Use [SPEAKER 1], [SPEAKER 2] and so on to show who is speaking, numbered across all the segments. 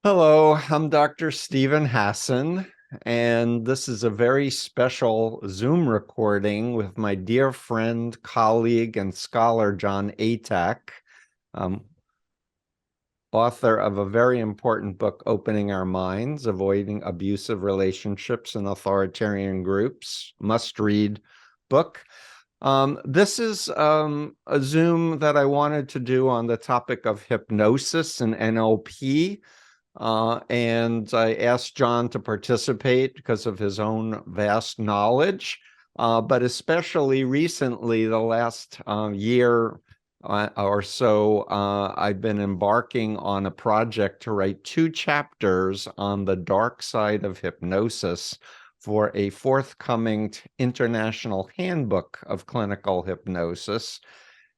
[SPEAKER 1] Hello, I'm Dr. Steven Hassan, and this is a very special Zoom recording with my dear friend, colleague, and scholar, Jon Atack, author of a very important book, Opening Our Minds, Avoiding Abusive Relationships in Authoritarian Groups, must-read book. This is a Zoom that I wanted to do on the topic of hypnosis and NLP. And I asked Jon to participate because of his own vast knowledge, but especially recently, the last year or so, I've been embarking on a project to write 2 chapters on the dark side of hypnosis for a forthcoming International Handbook of Clinical Hypnosis.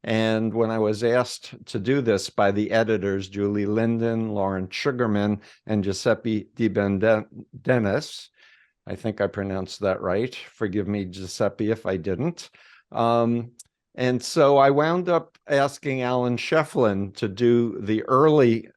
[SPEAKER 1] And when I was asked to do this by the editors, Julie Linden, Lawrence Sugarman, and Giuseppe Di Bendenis, I think I pronounced that right. Forgive me, Giuseppe, if I didn't. And so I wound up asking Alan Scheflin to do the early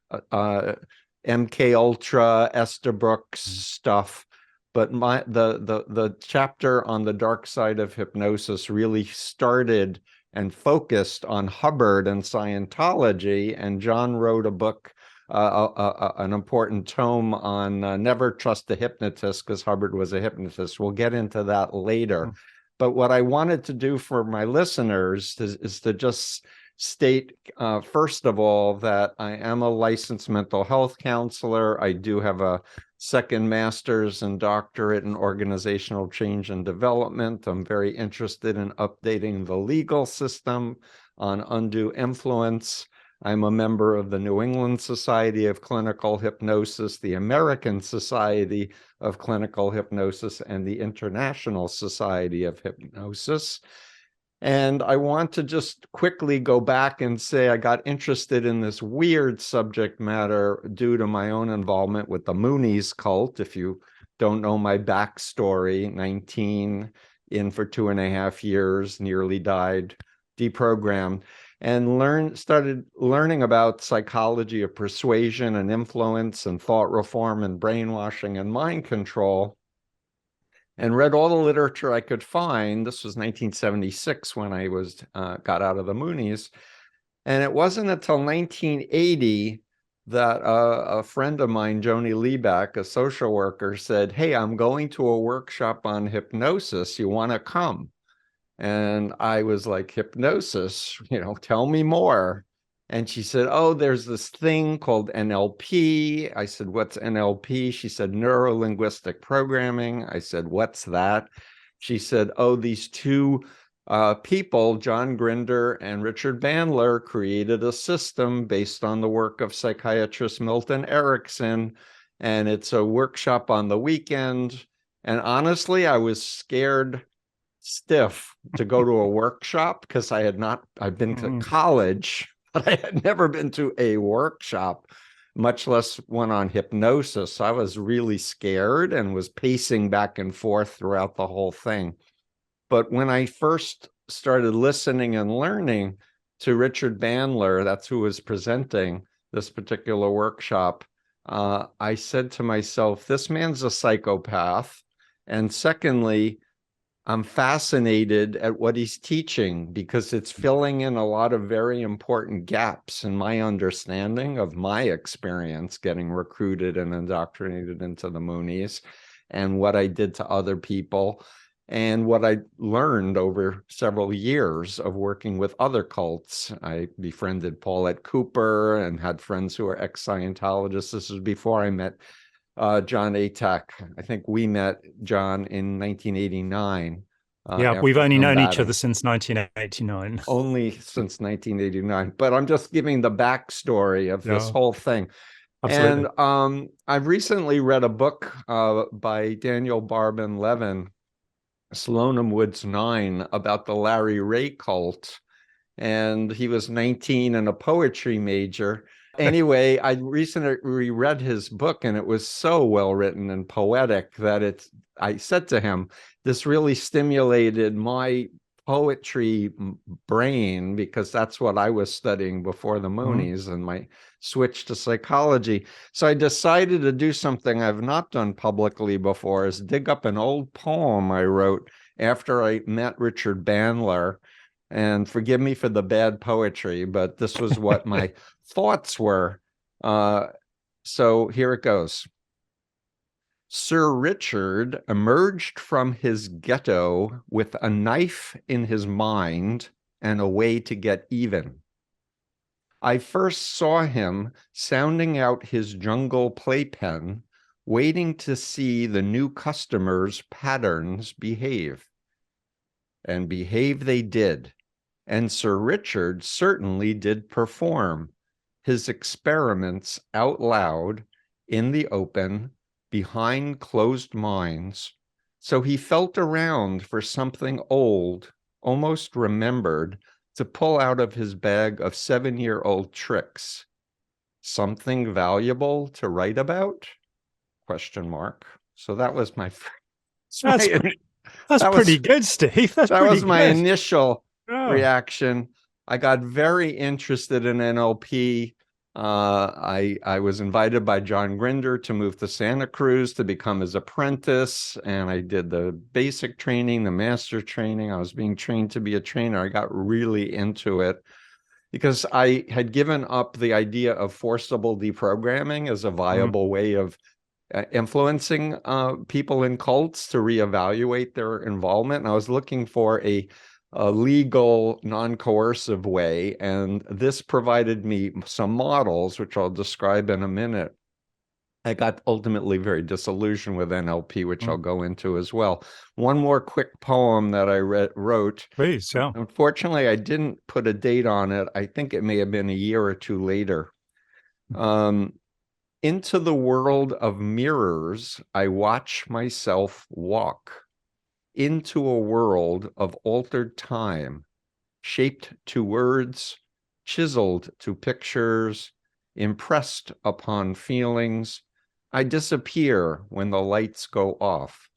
[SPEAKER 1] MK Ultra, Estabrooks stuff. But the chapter on the dark side of hypnosis really started and focused on Hubbard and Scientology, and Jon wrote a book, an important tome on Never Trust a Hypnotist, because Hubbard was a hypnotist. We'll get into that later. But what I wanted to do for my listeners is to just state, first of all, that I am a licensed mental health counselor. I do have a second master's and doctorate in organizational change and development. I'm very interested in updating the legal system on undue influence. I'm a member of the New England Society of Clinical Hypnosis, the American Society of Clinical Hypnosis, and the International Society of Hypnosis. And I want to just quickly go back and say I got interested in this weird subject matter due to my own involvement with the Moonies cult. If you don't know my backstory, 19, in for 2.5 years, nearly died, deprogrammed, and started learning about psychology of persuasion and influence and thought reform and brainwashing and mind control, and read all the literature I could find. This was 1976 when I got out of the Moonies. And it wasn't until 1980 that a friend of mine, Joni Liebeck, a social worker, said, "Hey, I'm going to a workshop on hypnosis. You want to come?" And I was like, "Hypnosis, tell me more." And she said, "Oh, there's this thing called NLP." I said, "What's NLP?" She said, "Neuro-Linguistic Programming." I said, "What's that?" She said, "Oh, these 2 people, John Grinder and Richard Bandler, created a system based on the work of psychiatrist Milton Erickson, and it's a workshop on the weekend." And honestly, I was scared stiff to go to a workshop because I've been to college, but I had never been to a workshop, much less one on hypnosis. So I was really scared and was pacing back and forth throughout the whole thing. But when I first started listening and learning to Richard Bandler, that's who was presenting this particular workshop, I said to myself, this man's a psychopath. And secondly, I'm fascinated at what he's teaching because it's filling in a lot of very important gaps in my understanding of my experience getting recruited and indoctrinated into the Moonies, and what I did to other people, and what I learned over several years of working with other cults. I befriended Paulette Cooper and had friends who were ex-Scientologists. This was before I met Jon Atack. I think we met Jon in 1989.
[SPEAKER 2] Yeah, we've only known each
[SPEAKER 1] combating.
[SPEAKER 2] other since 1989.
[SPEAKER 1] Only since 1989. But I'm just giving the backstory of this
[SPEAKER 2] Yeah,
[SPEAKER 1] whole thing.
[SPEAKER 2] absolutely.
[SPEAKER 1] And I've recently read a book by Daniel Barban Levin, Slonim Woods 9, about the Larry Ray cult. And he was 19 and a poetry major. Anyway, I recently read his book, and it was so well written and poetic that I said to him, this really stimulated my poetry brain, because that's what I was studying before the Moonies and my switch to psychology. So I decided to do something I've not done publicly before, is dig up an old poem I wrote after I met Richard Bandler. And forgive me for the bad poetry, but this was what my thoughts were. So here it goes. Sir Richard emerged from his ghetto with a knife in his mind and a way to get even. I first saw him sounding out his jungle playpen, waiting to see the new customers' patterns behave. And behave they did. And Sir Richard certainly did perform his experiments out loud, in the open, behind closed minds. So he felt around for something old, almost remembered, to pull out of his bag of 7-year-old tricks. Something valuable to write about? Question mark. So that was my
[SPEAKER 2] That's pretty good, Steve. That
[SPEAKER 1] was my initial reaction. I got very interested in NLP. I was invited by John Grinder to move to Santa Cruz to become his apprentice, and I did the basic training, the master training. I was being trained to be a trainer. I got really into it because I had given up the idea of forcible deprogramming as a viable way of influencing people in cults to reevaluate their involvement. And I was looking for a legal, non-coercive way, and this provided me some models, which I'll describe in a minute. I got ultimately very disillusioned with NLP, which I'll go into as well. One more quick poem that I wrote.
[SPEAKER 2] Please, yeah.
[SPEAKER 1] Unfortunately, I didn't put a date on it. I think it may have been a year or two later. Into the world of mirrors, I watch myself walk. Into a world of altered time, shaped to words, chiseled to pictures, impressed upon feelings. I disappear when the lights go off.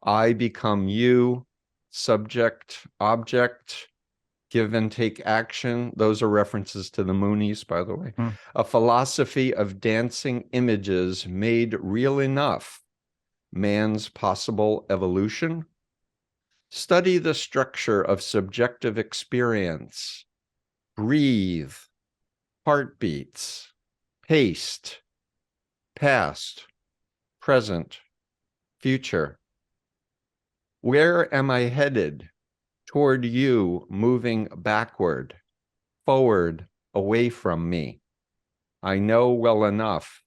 [SPEAKER 1] I become you, subject, object, give and take action. Those are references to the Moonies, by the way. A philosophy of dancing images made real enough. Man's possible evolution. Study the structure of subjective experience. Breathe, heartbeats, paced, past, present, future. Where am I headed? Toward you, moving backward, forward, away from me. I know well enough.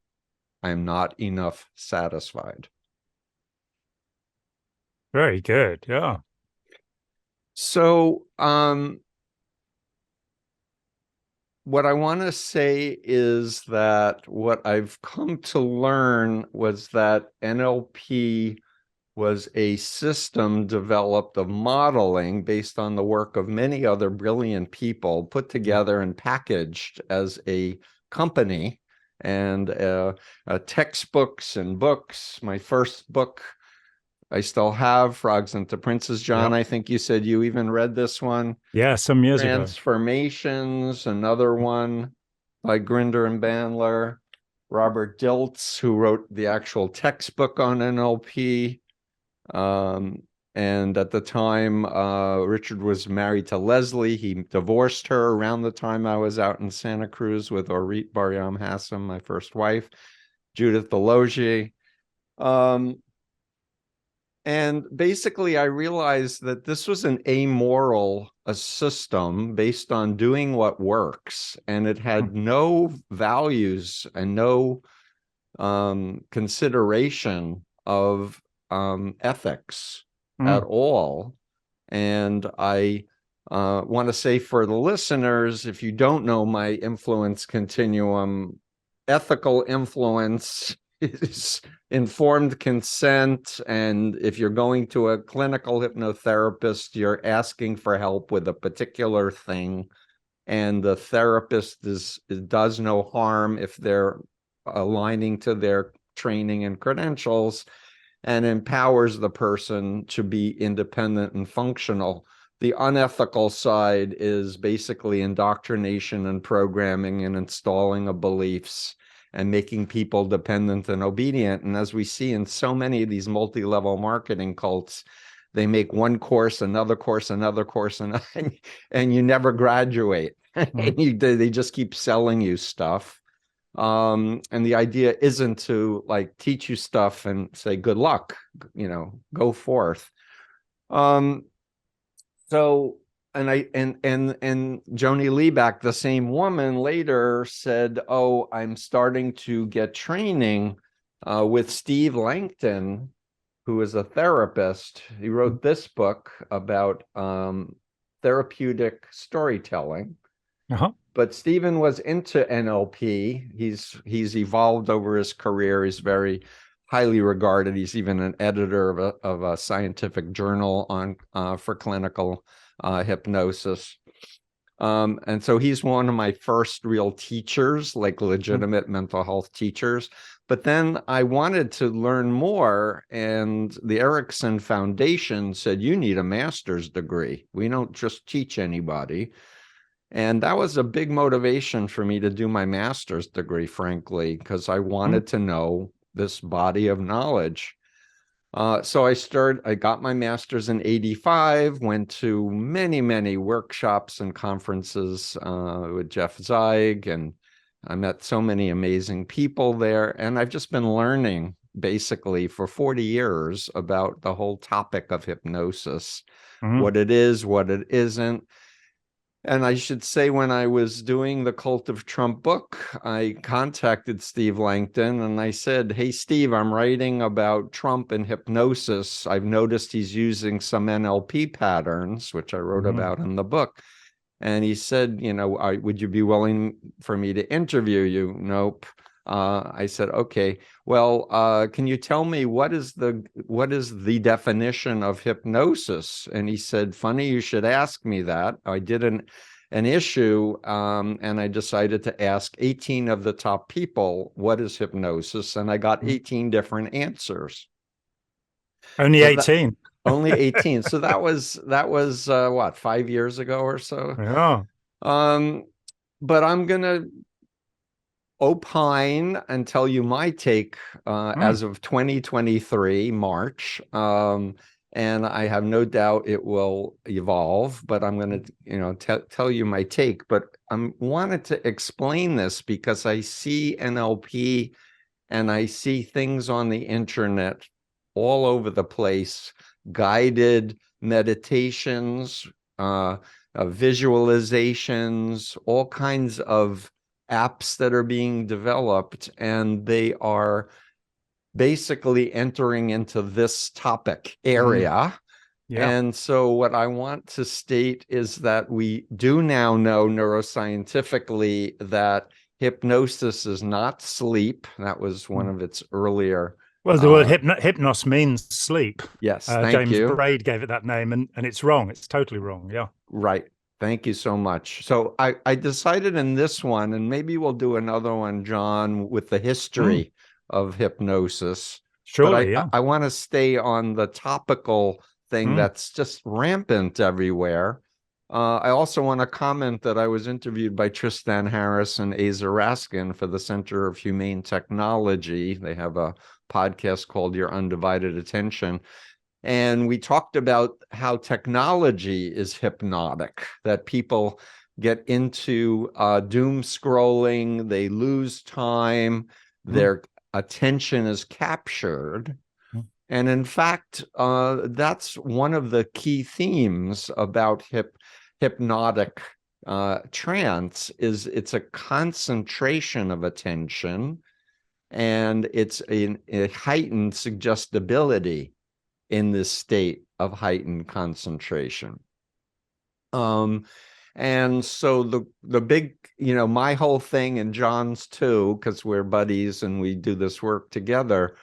[SPEAKER 1] I'm not enough satisfied.
[SPEAKER 2] Very good. Yeah.
[SPEAKER 1] So, what I want to say is that what I've come to learn was that NLP was a system developed of modeling based on the work of many other brilliant people, put together and packaged as a company, and textbooks and books. My first book I still have, Frogs into Princes. John, I think you said you even read this one.
[SPEAKER 2] Yeah, some years ago.
[SPEAKER 1] Transformations, another one by Grinder and Bandler. Robert Dilts, who wrote the actual textbook on NLP. And at the time, Richard was married to Leslie. He divorced her around the time I was out in Santa Cruz with Orit Baryam Hassan, my first wife, Judith Delogier. And basically, I realized that this was an amoral system based on doing what works, and it had no values and no consideration of ethics at all. And I want to say for the listeners, if you don't know my influence continuum, ethical influence is informed consent, and if you're going to a clinical hypnotherapist, you're asking for help with a particular thing, and the therapist does no harm if they're aligning to their training and credentials, and empowers the person to be independent and functional. The unethical side is basically indoctrination and programming and installing of beliefs and making people dependent and obedient. And as we see in so many of these multi-level marketing cults, they make one course, another course, another course, and you never graduate. And they just keep selling you stuff. And the idea isn't to like teach you stuff and say, good luck, go forth. So, and Joni Lieback, the same woman, later said, "Oh, I'm starting to get training with Steve Langton, who is a therapist. He wrote this book about therapeutic storytelling." But Stephen was into NLP. He's evolved over his career. He's very highly regarded. He's even an editor of a scientific journal for clinical hypnosis. And so he's one of my first real teachers, like legitimate mental health teachers. But then I wanted to learn more, and the Erickson Foundation said, you need a master's degree. We don't just teach anybody. And that was a big motivation for me to do my master's degree, frankly, because I wanted to know this body of knowledge. So I got my master's in 85, went to many, many workshops and conferences with Jeff Zeig, and I met so many amazing people there. And I've just been learning basically for 40 years about the whole topic of hypnosis, what it is, what it isn't. And I should say, when I was doing the Cult of Trump book, I contacted Steve Langton and I said, hey, Steve, I'm writing about Trump and hypnosis. I've noticed he's using some NLP patterns, which I wrote about in the book. And he said, would you be willing for me to interview you? Nope. I said, okay, well, can you tell me what is the definition of hypnosis? And he said, funny, you should ask me that. I did an issue, and I decided to ask 18 of the top people, what is hypnosis? And I got 18 different answers.
[SPEAKER 2] Only 18.
[SPEAKER 1] Only 18. So that was what, 5 years ago or so?
[SPEAKER 2] Yeah.
[SPEAKER 1] But I'm gonna opine and tell you my take as of 2023 March, and I have no doubt it will evolve, but I'm going to tell you my take. But I wanted to explain this because I see NLP and I see things on the internet all over the place, guided meditations, visualizations, all kinds of apps that are being developed, and they are basically entering into this topic area. And so what I want to state is that we do now know neuroscientifically that hypnosis is not sleep. That was one of its earlier.
[SPEAKER 2] Well, the word hypnos means sleep.
[SPEAKER 1] Yes,
[SPEAKER 2] James Braid gave it that name, and it's wrong. It's totally wrong. Yeah.
[SPEAKER 1] Right. Thank you so much. So I decided in this one, and maybe we'll do another one, John, with the history of hypnosis.
[SPEAKER 2] Surely,
[SPEAKER 1] but I want to stay on the topical thing that's just rampant everywhere. I also want to comment that I was interviewed by Tristan Harris and Asa Raskin for the Center of Humane Technology. They have a podcast called Your Undivided Attention. And we talked about how technology is hypnotic, that people get into doom scrolling, they lose time, their attention is captured. And in fact, that's one of the key themes about hypnotic trance is it's a concentration of attention, and it's a heightened suggestibility in this state of heightened concentration. And so the big, my whole thing, and John's too, because we're buddies and we do this work together,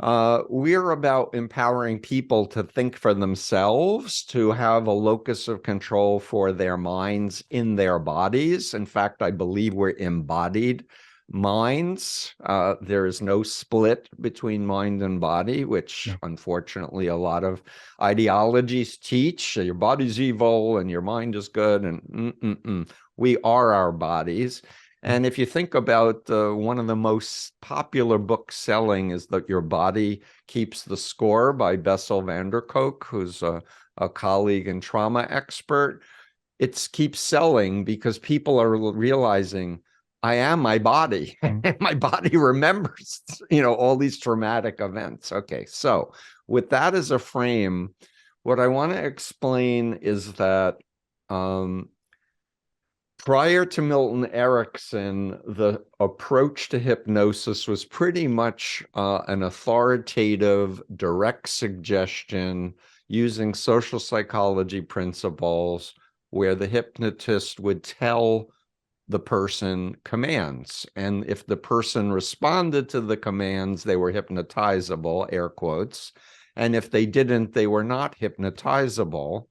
[SPEAKER 1] we're about empowering people to think for themselves, to have a locus of control for their minds in their bodies. In fact, I believe we're embodied minds. There is no split between mind and body, which unfortunately a lot of ideologies teach. Your body's evil and your mind is good, and we are our bodies. And if you think about one of the most popular books selling is that Your Body Keeps the Score by Bessel van der Kolk, who's a colleague and trauma expert. It keeps selling because people are realizing I am my body. My body remembers, all these traumatic events. Okay, so with that as a frame, what I want to explain is that prior to Milton Erickson, the approach to hypnosis was pretty much an authoritative, direct suggestion using social psychology principles where the hypnotist would tell the person commands. And if the person responded to the commands, they were hypnotizable, air quotes. And if they didn't, they were not hypnotizable.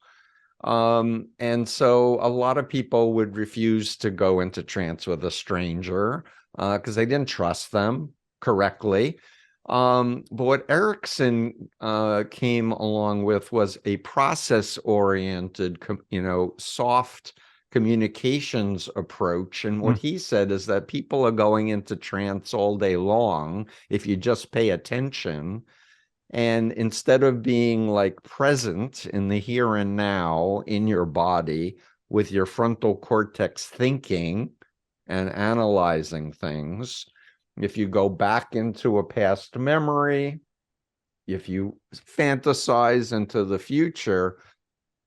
[SPEAKER 1] And so a lot of people would refuse to go into trance with a stranger because they didn't trust them correctly. But what Erickson came along with was a process-oriented, soft communications approach. And what he said is that people are going into trance all day long if you just pay attention. And instead of being like present in the here and now in your body with your frontal cortex thinking and analyzing things, if you go back into a past memory, if you fantasize into the future,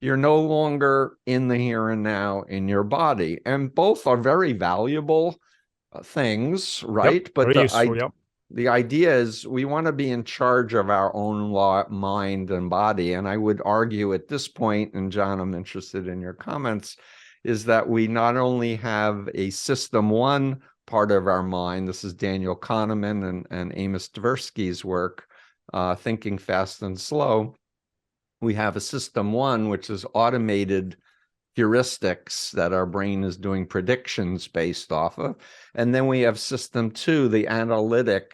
[SPEAKER 1] you're no longer in the here and now in your body. And both are very valuable things, right?
[SPEAKER 2] Yep,
[SPEAKER 1] but
[SPEAKER 2] very useful,
[SPEAKER 1] the idea is we want to be in charge of our own mind and body. And I would argue at this point, and John, I'm interested in your comments, is that we not only have a system one part of our mind, this is Daniel Kahneman and Amos Tversky's work, Thinking Fast and Slow. We have a system one, which is automated heuristics that our brain is doing predictions based off of. And then we have system two, the analytic,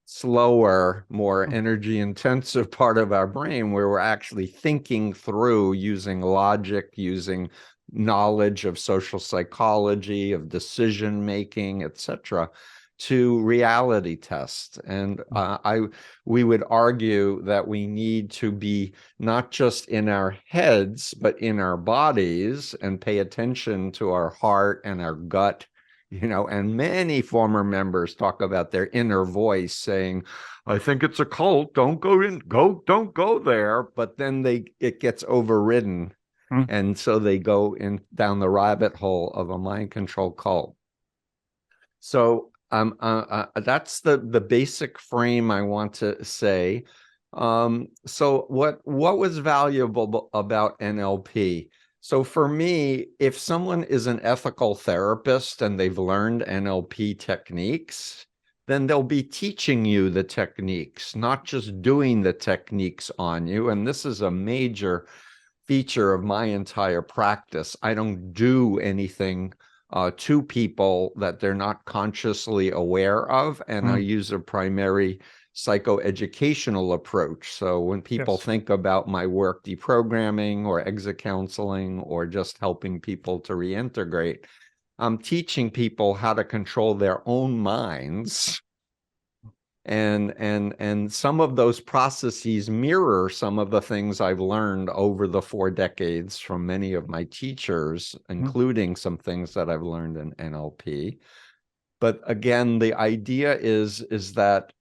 [SPEAKER 1] slower, more energy intensive part of our brain, where we're actually thinking through using logic, using knowledge of social psychology, of decision making, etc., to reality test. And we would argue that we need to be not just in our heads, but in our bodies and pay attention to our heart and our gut, and many former members talk about their inner voice saying, I think it's a cult, don't go there. But then it gets overridden. And so they go down the rabbit hole of a mind control cult. So that's the basic frame I want to say. So what was valuable about NLP? So for me, if someone is an ethical therapist and they've learned NLP techniques, then they'll be teaching you the techniques, not just doing the techniques on you. And this is a major feature of my entire practice. I don't do anything to people that they're not consciously aware of, and I use a primary psychoeducational approach. So when people think about my work deprogramming or exit counseling or just helping people to reintegrate, I'm teaching people how to control their own minds. And some of those processes mirror some of the things I've learned over the 4 decades from many of my teachers, including some things that I've learned in NLP. But again, the idea is that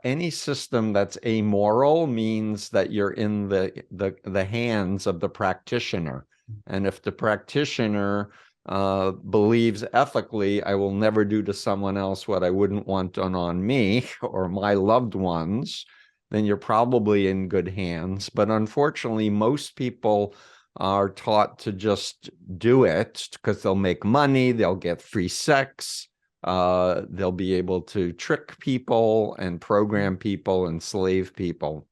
[SPEAKER 1] any system that's amoral means that you're in the hands of the practitioner. And if the practitioner believes ethically, I will never do to someone else what I wouldn't want done on me or my loved ones, then you're probably in good hands. But unfortunately, most people are taught to just do it because they'll make money, they'll get free sex, they'll be able to trick people and program people, enslave people.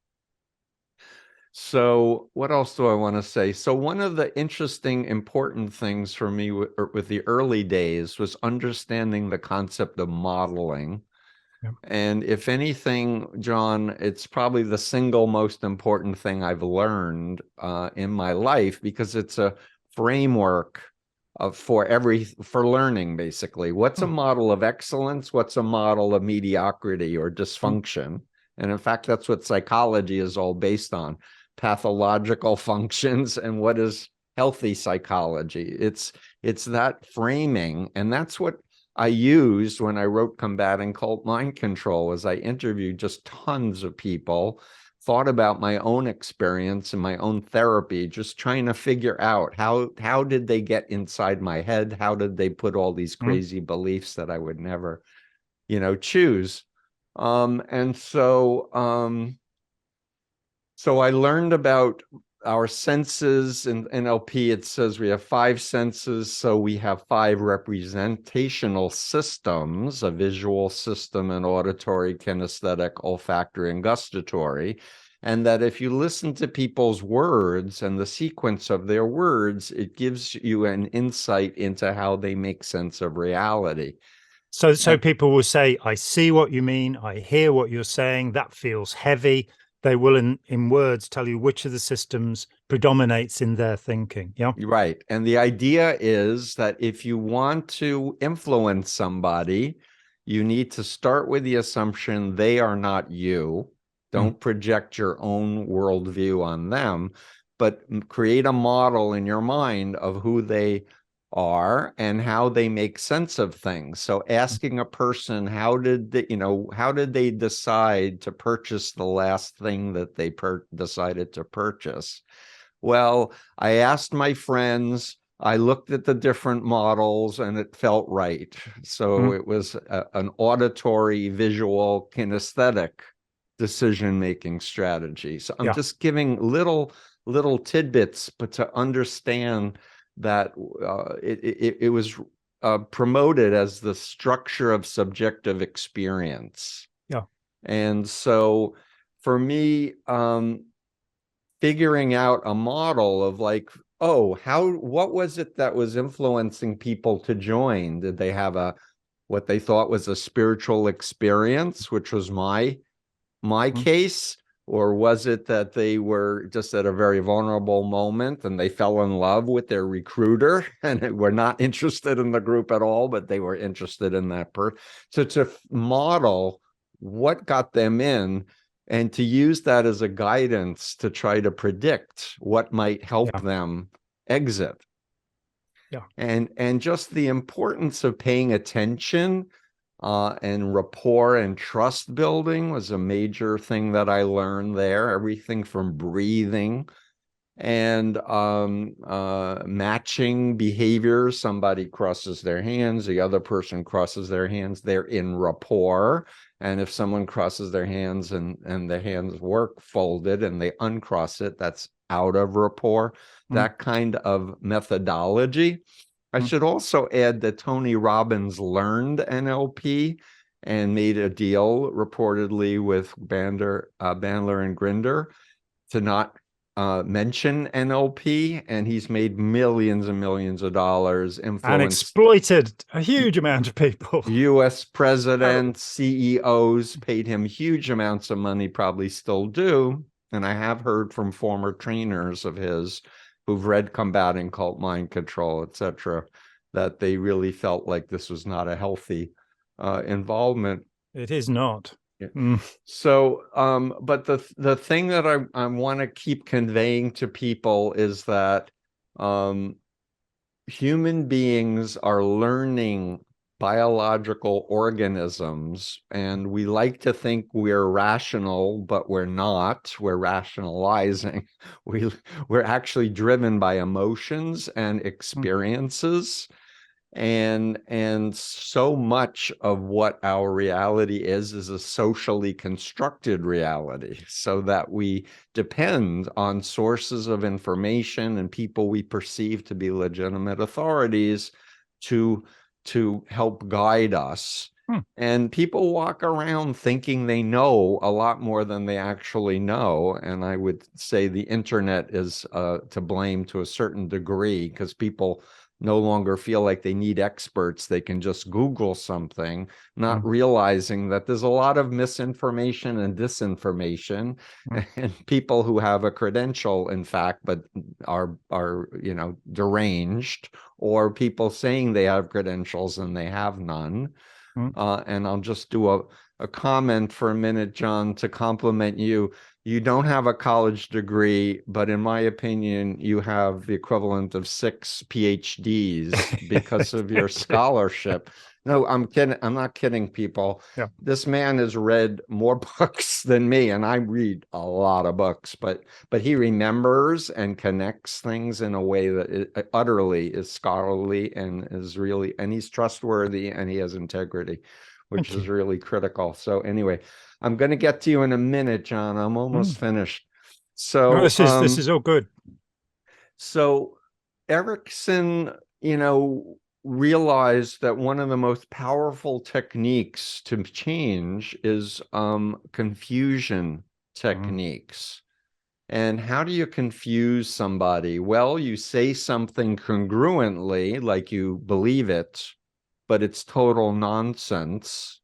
[SPEAKER 1] So what else do I want to say? So one of the interesting, important things for me with the early days was understanding the concept of modeling.
[SPEAKER 2] Yeah.
[SPEAKER 1] And if anything, Jon, it's probably the single most important thing I've learned in my life, because it's a framework for learning, basically. What's a model of excellence? What's a model of mediocrity or dysfunction? And in fact, that's what psychology is all based on: pathological functions and what is healthy psychology. It's that framing, and that's what I used when I wrote Combating Cult Mind Control. As I interviewed just tons of people, thought about my own experience and my own therapy, just trying to figure out how did they get inside my head? How did they put all these crazy beliefs that I would never, choose? And so I learned about our senses. In NLP, it says we have 5 senses. So we have 5 representational systems: a visual system, an auditory, kinesthetic, olfactory, and gustatory. And that if you listen to people's words and the sequence of their words, it gives you an insight into how they make sense of reality.
[SPEAKER 2] So people will say, I see what you mean. I hear what you're saying. That feels heavy. They will, in words, tell you which of the systems predominates in their thinking. Yeah.
[SPEAKER 1] Right. And the idea is that if you want to influence somebody, you need to start with the assumption they are not you. Don't project your own worldview on them, but create a model in your mind of who they are and how they make sense of things. So asking a person, how did they decide to purchase the last thing that they decided to purchase? Well, I asked my friends, I looked at the different models, and it felt right. So it was an auditory, visual, kinesthetic decision-making strategy. So I'm just giving little tidbits, but to understand that it was promoted as the structure of subjective experience.
[SPEAKER 2] Yeah.
[SPEAKER 1] And so for me, figuring out a model of like, what was it that was influencing people to join? Did they have what they thought was a spiritual experience, which was my case? Or was it that they were just at a very vulnerable moment and they fell in love with their recruiter and were not interested in the group at all, but they were interested in that person? So to model what got them in, and to use that as a guidance to try to predict what might help them exit.
[SPEAKER 2] Yeah.
[SPEAKER 1] And just the importance of paying attention and rapport and trust building was a major thing that I learned there. Everything from breathing and matching behaviors. Somebody crosses their hands, the other person crosses their hands, they're in rapport. And if someone crosses their hands and the hands work folded and they uncross it, that's out of rapport. That kind of methodology. I should also add that Tony Robbins learned NLP and made a deal reportedly with Bandler and Grinder to not mention NLP, and he's made millions and millions of dollars,
[SPEAKER 2] And
[SPEAKER 1] influenced
[SPEAKER 2] exploited a huge amount of people.
[SPEAKER 1] US presidents, CEOs paid him huge amounts of money, probably still do. And I have heard from former trainers of his who've read Combating Cult Mind Control, etc., that they really felt like this was not a healthy involvement.
[SPEAKER 2] It is not.
[SPEAKER 1] So, but the thing that I want to keep conveying to people is that human beings are learning biological organisms, and we like to think we're rational, but we're not. We're rationalizing. We're actually driven by emotions and experiences. And so much of what our reality is a socially constructed reality, so that we depend on sources of information and people we perceive to be legitimate authorities to help guide us. And people walk around thinking they know a lot more than they actually know. And I would say the internet is to blame to a certain degree, because people no longer feel like they need experts. They can just Google something, not realizing that there's a lot of misinformation and disinformation, and people who have a credential, in fact, but are deranged, or people saying they have credentials and they have none. And I'll just do a comment for a minute, Jon, to compliment you. You don't have a college degree, but in my opinion, you have the equivalent of 6 PhDs because of your scholarship. No, I'm kidding. I'm not kidding, people.
[SPEAKER 2] Yeah.
[SPEAKER 1] This man has read more books than me, and I read a lot of books, but he remembers and connects things in a way that utterly is scholarly and is really, and he's trustworthy and he has integrity, which is really critical. So anyway, I'm going to get to you in a minute, Jon. I'm almost finished. So
[SPEAKER 2] no, this is all good.
[SPEAKER 1] So Erickson, realized that one of the most powerful techniques to change is confusion techniques. And how do you confuse somebody? Well, you say something congruently, like you believe it, but it's total nonsense.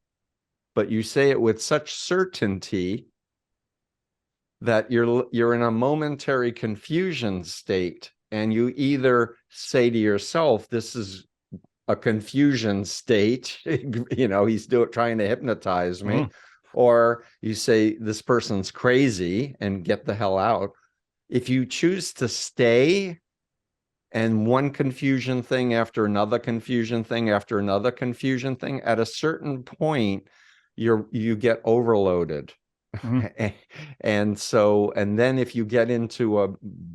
[SPEAKER 1] But you say it with such certainty that you're in a momentary confusion state, and you either say to yourself, this is a confusion state, he's trying to hypnotize me, or you say this person's crazy and get the hell out. If you choose to stay, and one confusion thing after another confusion thing after another confusion thing, at a certain point you get overloaded. And then if you get into a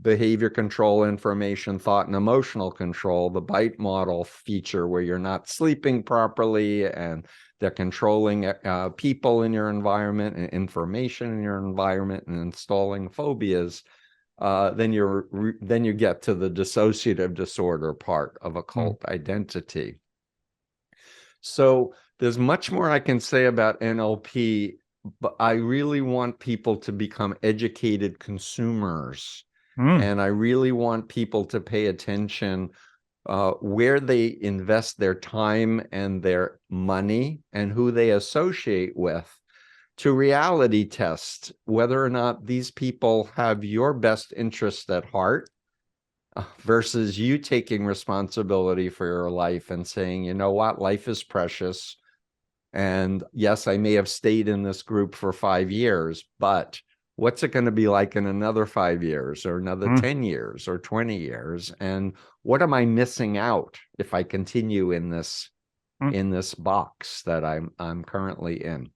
[SPEAKER 1] behavior control, information, thought, and emotional control, the bite model feature, where you're not sleeping properly and they're controlling people in your environment and information in your environment and installing phobias, then you get to the dissociative disorder part of occult identity. So there's much more I can say about NLP, but I really want people to become educated consumers. And I really want people to pay attention where they invest their time and their money and who they associate with, to reality test whether or not these people have your best interest at heart, versus you taking responsibility for your life and saying, you know what, life is precious. And yes, I may have stayed in this group for 5 years, but what's it going to be like in another 5 years or another 10 years or 20 years? And what am I missing out if I continue in this box that I'm currently in?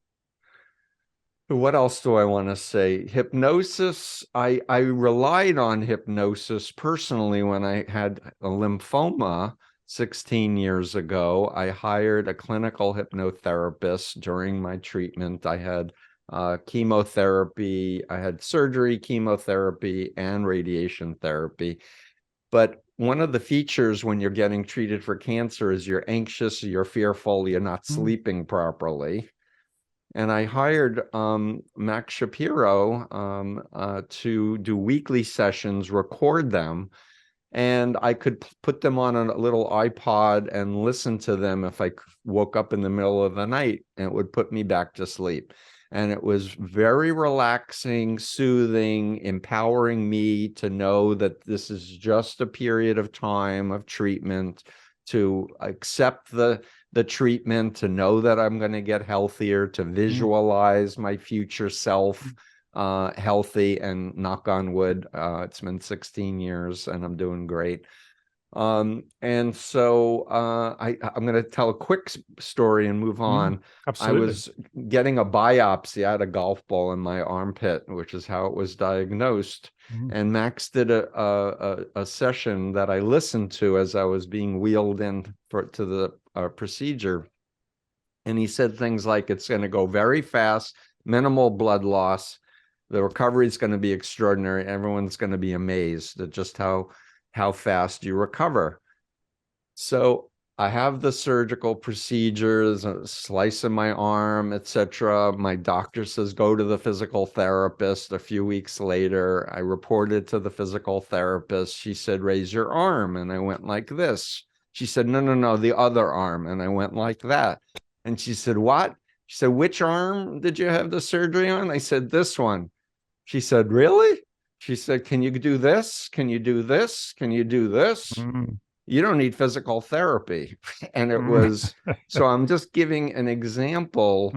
[SPEAKER 1] What else do I want to say? Hypnosis. I relied on hypnosis personally when I had a lymphoma 16 years ago. I hired a clinical hypnotherapist during my treatment. I had chemotherapy, I had surgery, chemotherapy, and radiation therapy. But one of the features when you're getting treated for cancer is you're anxious, you're fearful, you're not sleeping properly. And I hired Max Shapiro to do weekly sessions, record them, and I could put them on a little iPod and listen to them if I woke up in the middle of the night, and it would put me back to sleep. And it was very relaxing, soothing, empowering me to know that this is just a period of time of treatment, to accept the treatment, to know that I'm going to get healthier, to visualize my future self healthy, and knock on wood, it's been 16 years and I'm doing great. And so I'm going to tell a quick story and move on.
[SPEAKER 2] Absolutely.
[SPEAKER 1] I was getting a biopsy. I had a golf ball in my armpit, which is how it was diagnosed. And Max did a session that I listened to as I was being wheeled in to the procedure. And he said things like, it's going to go very fast, minimal blood loss. The recovery is going to be extraordinary. Everyone's going to be amazed at just how fast you recover. So I have the surgical procedures, a slice in my arm, etc. My doctor says, go to the physical therapist. A few weeks later, I reported to the physical therapist. She said, raise your arm. And I went like this. She said, no, no, no, the other arm. And I went like that. And she said, what? She said, which arm did you have the surgery on? I said, this one. She said, really? She said, can you do this? Can you do this? Can you do this?
[SPEAKER 2] Mm.
[SPEAKER 1] You don't need physical therapy. And it
[SPEAKER 2] Mm.
[SPEAKER 1] was, so I'm just giving an example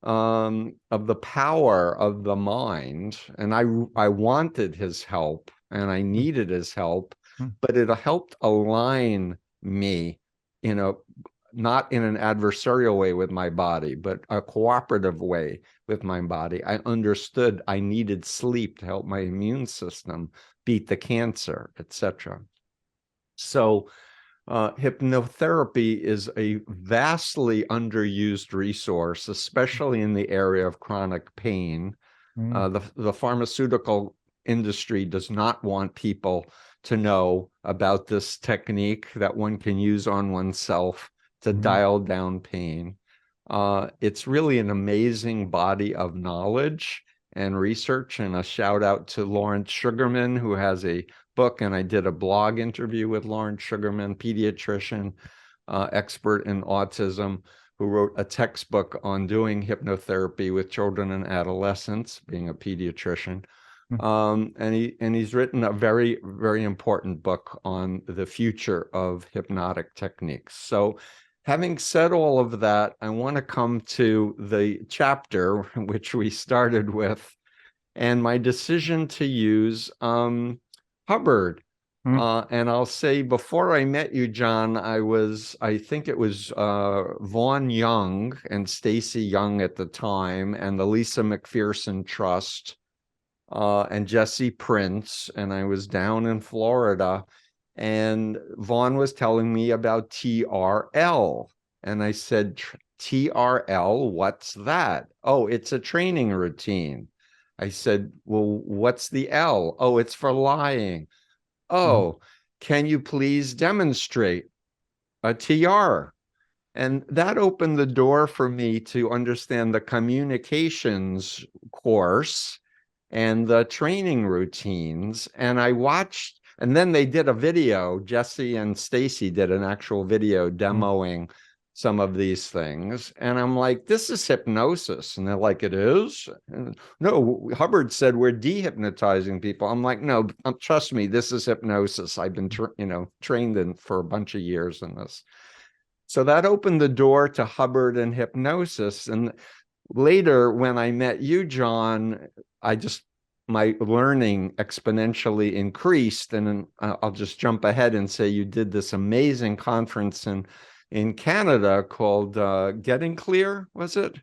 [SPEAKER 1] of the power of the mind. And I wanted his help and I needed his help, but it helped align me in a, not in an adversarial way with my body, but a cooperative way with my body. I understood I needed sleep to help my immune system beat the cancer, etc. So hypnotherapy is a vastly underused resource, especially in the area of chronic pain. The pharmaceutical industry does not want people to know about this technique that one can use on oneself to dial down pain. It's really an amazing body of knowledge and research, and a shout out to Lawrence Sugarman, who has a book, and I did a blog interview with Lawrence Sugarman, pediatrician, expert in autism, who wrote a textbook on doing hypnotherapy with children and adolescents, being a pediatrician. And he's written a very, very important book on the future of hypnotic techniques. So having said all of that, I want to come to the chapter which we started with, and my decision to use Hubbard. And I'll say, before I met you, Jon, I think it was Vaughn Young and Stacy Young at the time, and the Lisa McPherson Trust, and Jesse Prince, and I was down in Florida, and Vaughn was telling me about TRL, and I said, TRL, what's that? Oh, it's a training routine. I said, well, what's the L? Oh, it's for lying. Oh, can you please demonstrate a TR? And that opened the door for me to understand the communications course and the training routines. And I watched, and then they did a video. Jesse and Stacy did an actual video demoing some of these things. And I'm like, this is hypnosis. And they're like, it is? And, no, Hubbard said we're dehypnotizing people. I'm like, no, trust me, this is hypnosis. I've been trained in for a bunch of years in this. So that opened the door to Hubbard and hypnosis. And later, when I met you, Jon, my learning exponentially increased. And I'll just jump ahead and say you did this amazing conference in Canada called Getting Clear, was it?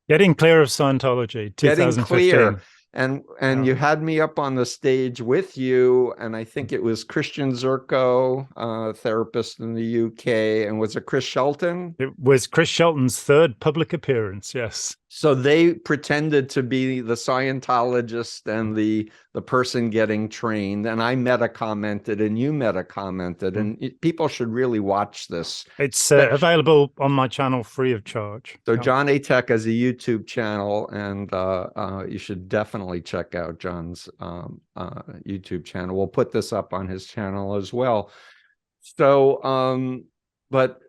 [SPEAKER 2] Getting Clear of Scientology, 2015.
[SPEAKER 1] Getting Clear. And you had me up on the stage with you, and I think it was Christian Szurko, therapist in the UK, and was it Chris Shelton?
[SPEAKER 2] It was Chris Shelton's third public appearance, yes.
[SPEAKER 1] So they pretended to be the Scientologist and the person getting trained, and I meta-commented, and you meta-commented, and people should really watch this.
[SPEAKER 2] It's available on my channel free of charge.
[SPEAKER 1] So Jon Atack has a YouTube channel, and you should definitely check out Jon's YouTube channel. We'll put this up on his channel as well. So, but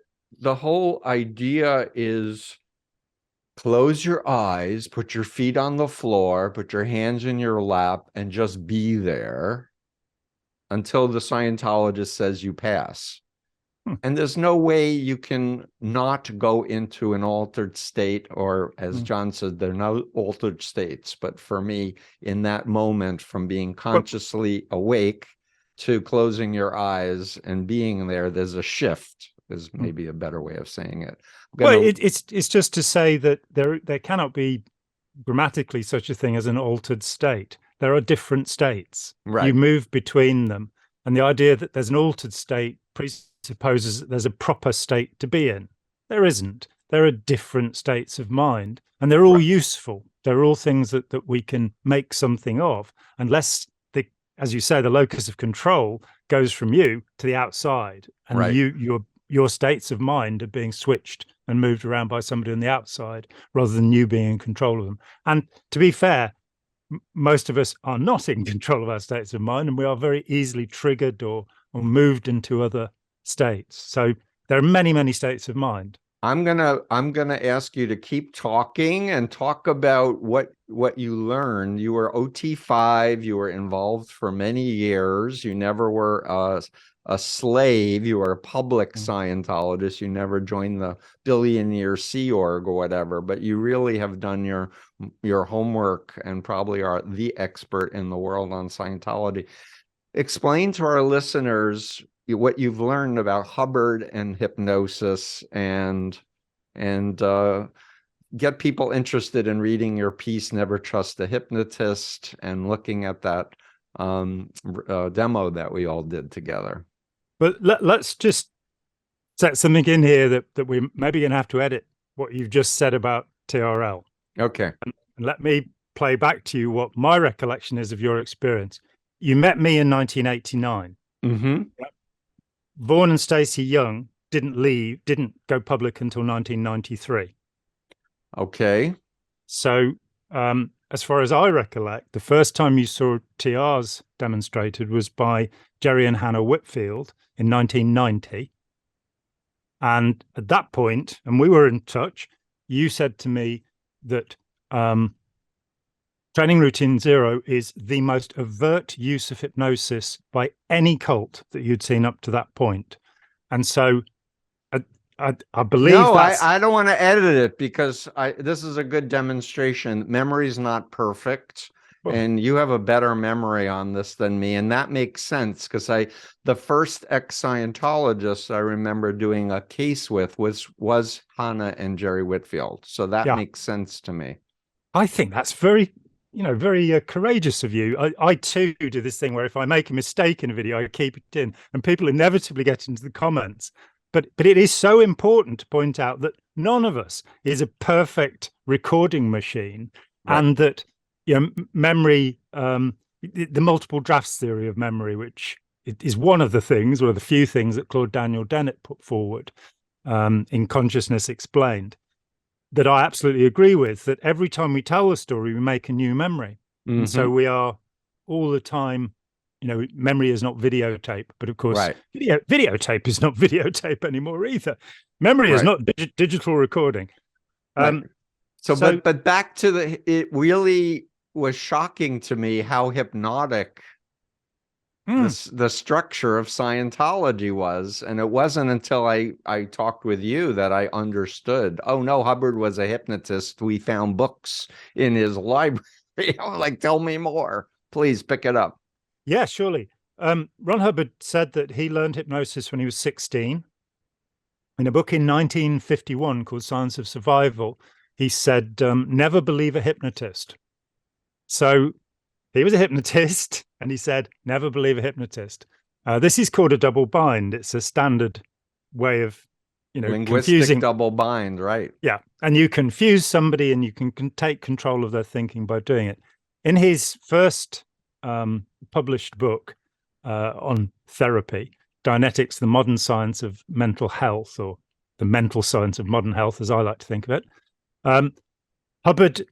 [SPEAKER 1] the whole idea is, close your eyes, put your feet on the floor, put your hands in your lap, and just be there until the Scientologist says you pass. And there's no way you can not go into an altered state, or as Jon said, there are no altered states. But for me, in that moment, from being consciously awake to closing your eyes and being there, there's a shift, is maybe a better way of saying it.
[SPEAKER 2] Well, it's just to say that there cannot be grammatically such a thing as an altered state. There are different states.
[SPEAKER 1] Right.
[SPEAKER 2] You move between them. And the idea that there's an altered state presupposes that there's a proper state to be in. There isn't. There are different states of mind, and they're all useful. They're all things that we can make something of, unless, as you say, the locus of control goes from you to the outside, and you're your states of mind are being switched and moved around by somebody on the outside rather than you being in control of them. And to be fair, most of us are not in control of our states of mind, and we are very easily triggered or moved into other states. So there are many, many states of mind.
[SPEAKER 1] I'm gonna ask you to keep talking and talk about what you learned. You were OT5. You were involved for many years. You never were a slave. You were a public Scientologist. You never joined the billionaire Sea Org or whatever. But you really have done your homework and probably are the expert in the world on Scientology. Explain to our listeners what you've learned about Hubbard and hypnosis, and get people interested in reading your piece, Never Trust a Hypnotist, and looking at that demo that we all did together.
[SPEAKER 2] But let's just set something in here that we maybe going to have to edit what you've just said about TRL.
[SPEAKER 1] Okay.
[SPEAKER 2] And let me play back to you what my recollection is of your experience. You met me in 1989.
[SPEAKER 1] Mm-hmm.
[SPEAKER 2] Vaughan and Stacey Young didn't go public until 1993.
[SPEAKER 1] Okay.
[SPEAKER 2] So as far as I recollect, the first time you saw TRs demonstrated was by Jerry and Hannah Whitfield in 1990. And at that point, and we were in touch, you said to me that Training Routine Zero is the most overt use of hypnosis by any cult that you'd seen up to that point. And so I believe
[SPEAKER 1] I don't want to edit it because this is a good demonstration. Memory's not perfect, and you have a better memory on this than me, and that makes sense because the first ex-Scientologist I remember doing a case with was Hannah and Jerry Whitfield, so that makes sense to me.
[SPEAKER 2] I think that's very courageous of you. I too do this thing where if I make a mistake in a video, I keep it in, and people inevitably get into the comments. But it is so important to point out that none of us is a perfect recording machine, right. And that memory, the multiple drafts theory of memory, which is one of the few things that Claude Daniel Dennett put forward in Consciousness Explained, that I absolutely agree with, that every time we tell a story, we make a new memory. Mm-hmm. And so we are all the time, memory is not videotape, but of course, right. Videotape is not videotape anymore either. Memory is not digital recording.
[SPEAKER 1] Right. But back to it really was shocking to me how hypnotic the structure of Scientology was. And it wasn't until I talked with you that I understood, oh no, Hubbard was a hypnotist. We found books in his library. I'm like, tell me more. Please pick it up.
[SPEAKER 2] Yeah, surely. Ron Hubbard said that he learned hypnosis when he was 16. In a book in 1951 called Science of Survival, he said, never believe a hypnotist. So he was a hypnotist, and he said, never believe a hypnotist. This is called a double bind. It's a standard way of,
[SPEAKER 1] linguistic
[SPEAKER 2] confusing.
[SPEAKER 1] Double bind, right?
[SPEAKER 2] Yeah, and you confuse somebody and you can take control of their thinking by doing it. In his first published book on therapy, Dianetics, the Modern Science of Mental Health, or the Mental Science of Modern Health, as I like to think of it, Hubbard,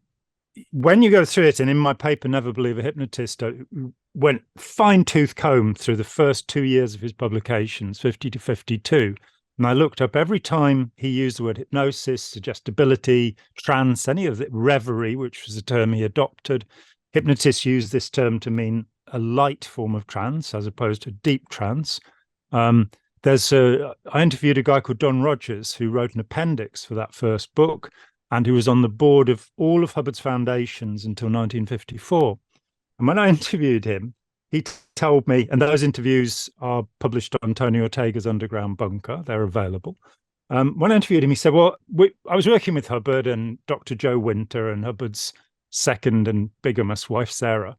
[SPEAKER 2] when you go through it, and in my paper, Never Believe a Hypnotist, I went fine-tooth comb through the first 2 years of his publications, 50 to 52, and I looked up every time he used the word hypnosis, suggestibility, trance, any of it, reverie, which was a term he adopted. Hypnotists use this term to mean a light form of trance as opposed to deep trance. I interviewed a guy called Don Rogers who wrote an appendix for that first book and who was on the board of all of Hubbard's foundations until 1954. And when I interviewed him, he told me, and those interviews are published on Tony Ortega's Underground Bunker, they're available. When I interviewed him, he said, well, I was working with Hubbard and Dr. Joe Winter and Hubbard's second and bigamous wife, Sarah.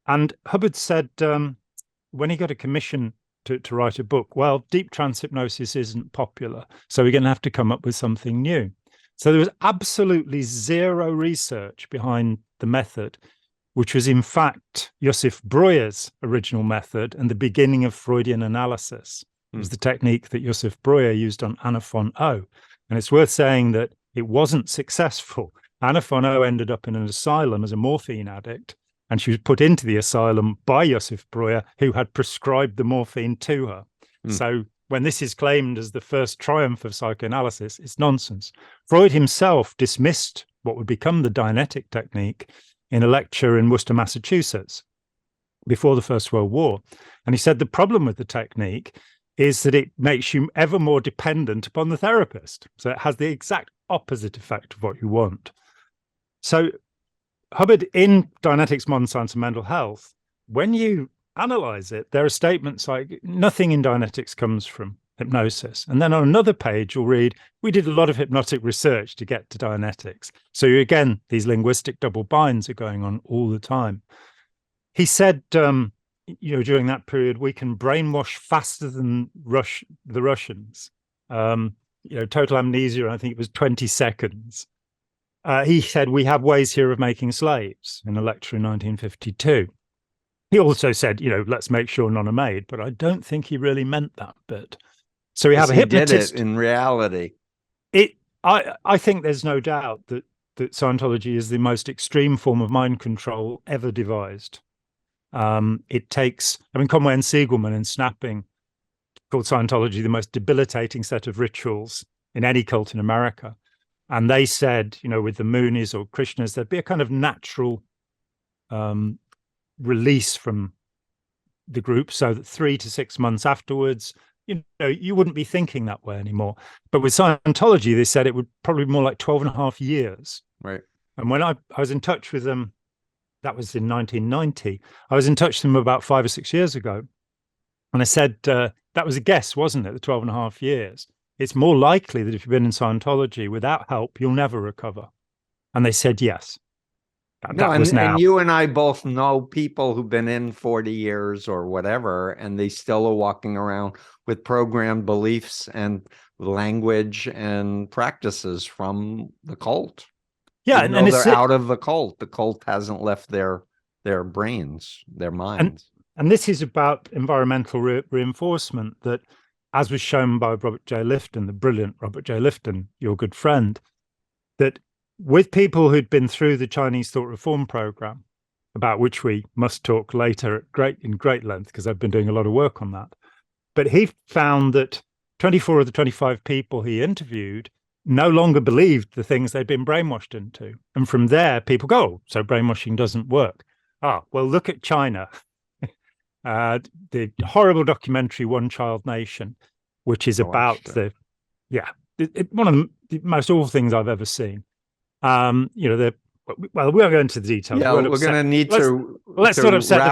[SPEAKER 2] And Hubbard said, when he got a commission to write a book, well, deep trance hypnosis isn't popular, so we're going to have to come up with something new. So there was absolutely zero research behind the method, which was in fact Josef Breuer's original method and the beginning of Freudian analysis. It was the technique that Josef Breuer used on Anna von O. And it's worth saying that it wasn't successful. Anna von O ended up in an asylum as a morphine addict, and she was put into the asylum by Josef Breuer, who had prescribed the morphine to her. So when this is claimed as the first triumph of psychoanalysis, it's nonsense. Freud himself dismissed what would become the Dianetic technique in a lecture in Worcester, Massachusetts, before the First World War. And he said the problem with the technique is that it makes you ever more dependent upon the therapist. So it has the exact opposite effect of what you want. So Hubbard, in Dianetics, Modern Science and Mental Health, when you analyze it, there are statements like nothing in Dianetics comes from hypnosis. And then on another page, you'll read, we did a lot of hypnotic research to get to Dianetics. So again, these linguistic double binds are going on all the time. He said, during that period, we can brainwash faster than the Russians. Total amnesia, I think it was 20 seconds. He said, we have ways here of making slaves in a lecture in 1952. He also said, let's make sure none are made, but I don't think he really meant that bit. So we have a hypnotist.
[SPEAKER 1] Did it in reality.
[SPEAKER 2] I think there's no doubt that Scientology is the most extreme form of mind control ever devised. It takes, Conway and Siegelman in Snapping called Scientology the most debilitating set of rituals in any cult in America. And they said, with the Moonies or Krishnas, there'd be a kind of natural release from the group so that 3 to 6 months afterwards, you wouldn't be thinking that way anymore. But with Scientology, they said it would probably be more like 12 and a half years.
[SPEAKER 1] Right.
[SPEAKER 2] And when I was in touch with them, that was in 1990, I was in touch with them about 5 or 6 years ago. And I said, that was a guess, wasn't it? The 12 and a half years. It's more likely that if you've been in Scientology without help, you'll never recover. And they said, yes.
[SPEAKER 1] And you and I both know people who've been in 40 years or whatever, and they still are walking around with programmed beliefs and language and practices from the cult.
[SPEAKER 2] Yeah,
[SPEAKER 1] and they're out of the cult. The cult hasn't left their brains, their minds.
[SPEAKER 2] And this is about environmental reinforcement that, as was shown by Robert J. Lifton, the brilliant Robert J. Lifton, your good friend, that with people who'd been through the Chinese Thought Reform Program, about which we must talk later in great length, because I've been doing a lot of work on that. But he found that 24 of the 25 people he interviewed no longer believed the things they'd been brainwashed into. And from there, people go, oh, so brainwashing doesn't work. Well, look at China. The horrible documentary One Child Nation, which is about one of the most awful things I've ever seen. Well, we won't go into the details.
[SPEAKER 1] Yeah, we're going to need to wrap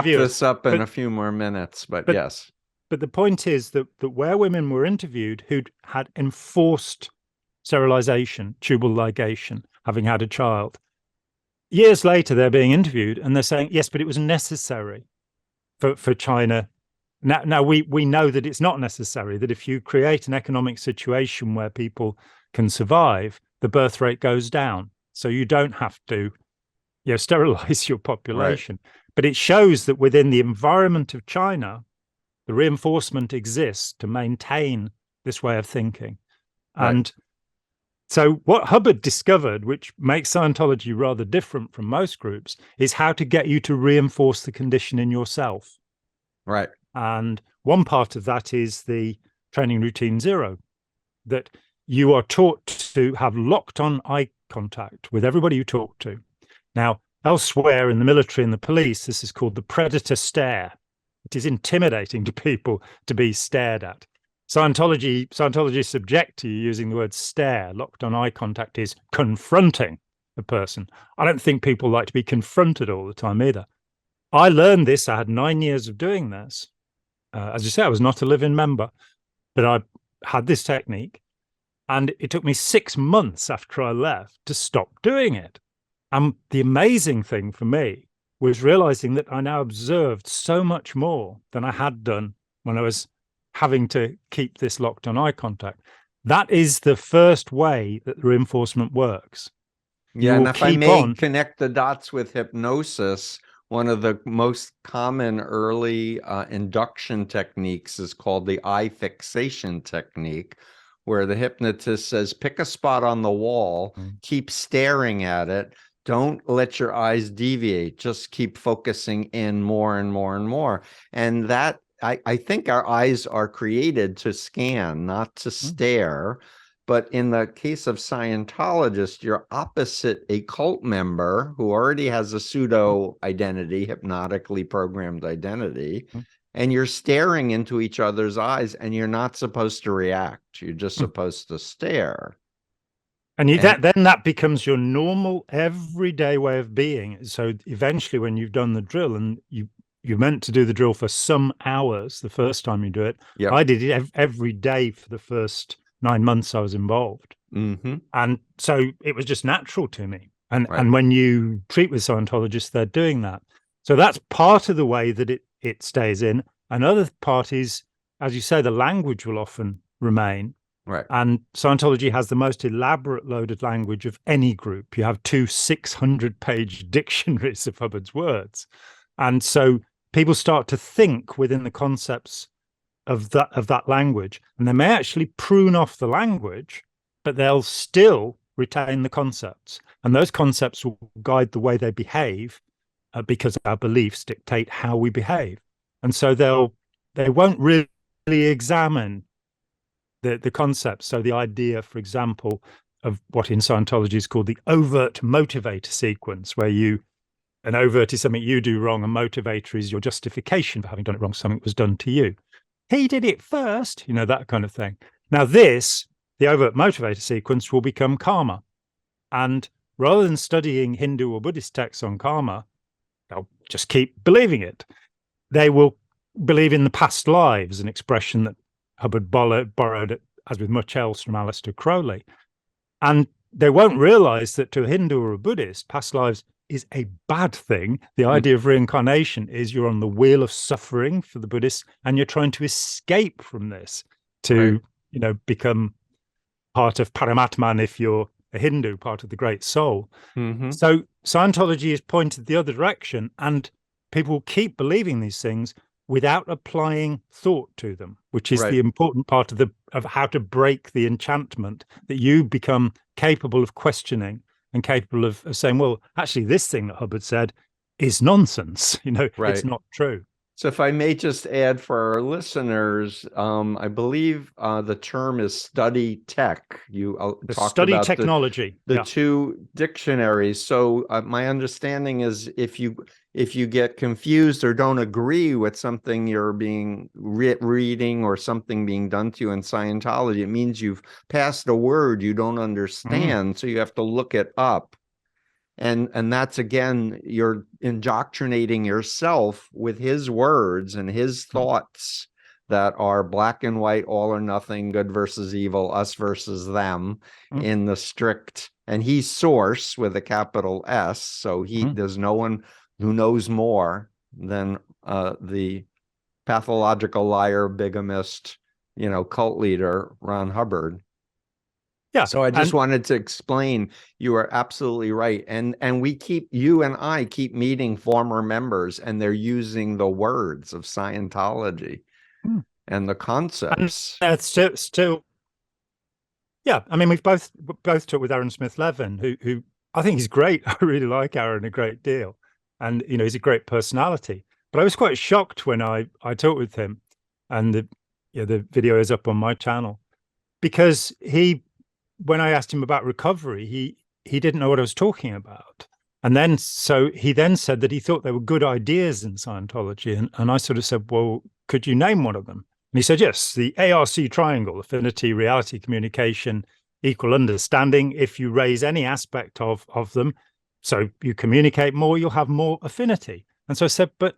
[SPEAKER 1] this up in a few more minutes, but yes.
[SPEAKER 2] But the point is that where women were interviewed who'd had enforced sterilization, tubal ligation, having had a child, years later they're being interviewed and they're saying, yes, but it was necessary for China. Now we know that it's not necessary, that if you create an economic situation where people can survive, the birth rate goes down. So you don't have to sterilize your population. Right. But it shows that within the environment of China, the reinforcement exists to maintain this way of thinking. Right. And so what Hubbard discovered, which makes Scientology rather different from most groups, is how to get you to reinforce the condition in yourself.
[SPEAKER 1] Right.
[SPEAKER 2] And one part of that is the training routine 0, that you are taught to have locked on eye contact with everybody you talk to. Now, elsewhere in the military and the police, this is called the predator stare. It is intimidating to people to be stared at. Scientology subject to you using the word stare, locked on eye contact, is confronting a person. I don't think people like to be confronted all the time either. I learned this. I had 9 years of doing this. As you say, I was not a living member, but I had this technique. And it took me 6 months after I left to stop doing it. And the amazing thing for me was realizing that I now observed so much more than I had done when I was having to keep this locked on eye contact. That is the first way that reinforcement works.
[SPEAKER 1] Yeah, and if I may connect the dots with hypnosis, one of the most common early induction techniques is called the eye fixation technique, where the hypnotist says, pick a spot on the wall, keep staring at it. Don't let your eyes deviate. Just keep focusing in more and more and more. And that, I think our eyes are created to scan, not to stare. But in the case of Scientologists, you're opposite a cult member who already has a pseudo identity, hypnotically programmed identity, and you're staring into each other's eyes, and you're not supposed to react. You're just supposed to stare.
[SPEAKER 2] And then that becomes your normal everyday way of being. So eventually when you've done the drill, and you're meant to do the drill for some hours the first time you do it.
[SPEAKER 1] Yep.
[SPEAKER 2] I did it every day for the first 9 months I was involved. And so it was just natural to me. And when you treat with Scientologists, they're doing that. So that's part of the way that it stays in. Another part is, as you say, the language will often remain.
[SPEAKER 1] Right.
[SPEAKER 2] And Scientology has the most elaborate loaded language of any group. You have 2 600-page dictionaries of Hubbard's words. And so people start to think within the concepts of that language, and they may actually prune off the language, but they'll still retain the concepts, and those concepts will guide the way they behave, because our beliefs dictate how we behave. And so they won't really examine the concepts. So the idea, for example, of what in Scientology is called the overt motivator sequence, where an overt is something you do wrong, a motivator is your justification for having done it wrong, something was done to you. He did it first, that kind of thing. Now the overt motivator sequence will become karma. And rather than studying Hindu or Buddhist texts on karma, they'll just keep believing it. They will believe in the past lives, an expression that Hubbard borrowed, as with much else, from Aleister Crowley. And they won't realize that to a Hindu or a Buddhist, past lives is a bad thing. The idea of reincarnation is you're on the wheel of suffering for the Buddhists, and you're trying to escape from this to, become part of Paramatman if you're a Hindu, part of the Great Soul. So Scientology is pointed the other direction, and people keep believing these things without applying thought to them, which is the important part of how to break the enchantment, that you become capable of questioning and capable of saying, well, actually, this thing that Hubbard said is nonsense. It's not true.
[SPEAKER 1] So if I may just add for our listeners, I believe the term is study tech. You talked
[SPEAKER 2] study
[SPEAKER 1] about
[SPEAKER 2] technology,
[SPEAKER 1] the two dictionaries. So my understanding is if you get confused or don't agree with something you're being reading or something being done to you in Scientology, it means you've passed a word you don't understand. So you have to look it up. And that's, again, you're indoctrinating yourself with his words and his thoughts that are black and white, all or nothing, good versus evil, us versus them, in the strict, and he's source with a capital S. So there's no one who knows more than the pathological liar, bigamist, cult leader, Ron Hubbard.
[SPEAKER 2] Yeah.
[SPEAKER 1] So I just wanted to explain, you are absolutely right. And you and I keep meeting former members, and they're using the words of Scientology and the concepts.
[SPEAKER 2] And that's still, yeah. I mean, we've both talked with Aaron Smith-Levin, who I think is great. I really like Aaron a great deal. And, he's a great personality. But I was quite shocked when I talked with him, and the video is up on my channel, because when I asked him about recovery, he didn't know what I was talking about. And then he said that he thought there were good ideas in Scientology. And I sort of said, well, could you name one of them? And he said, yes, the ARC triangle, affinity, reality, communication, equal understanding. If you raise any aspect of them, so you communicate more, you'll have more affinity. And so I said, but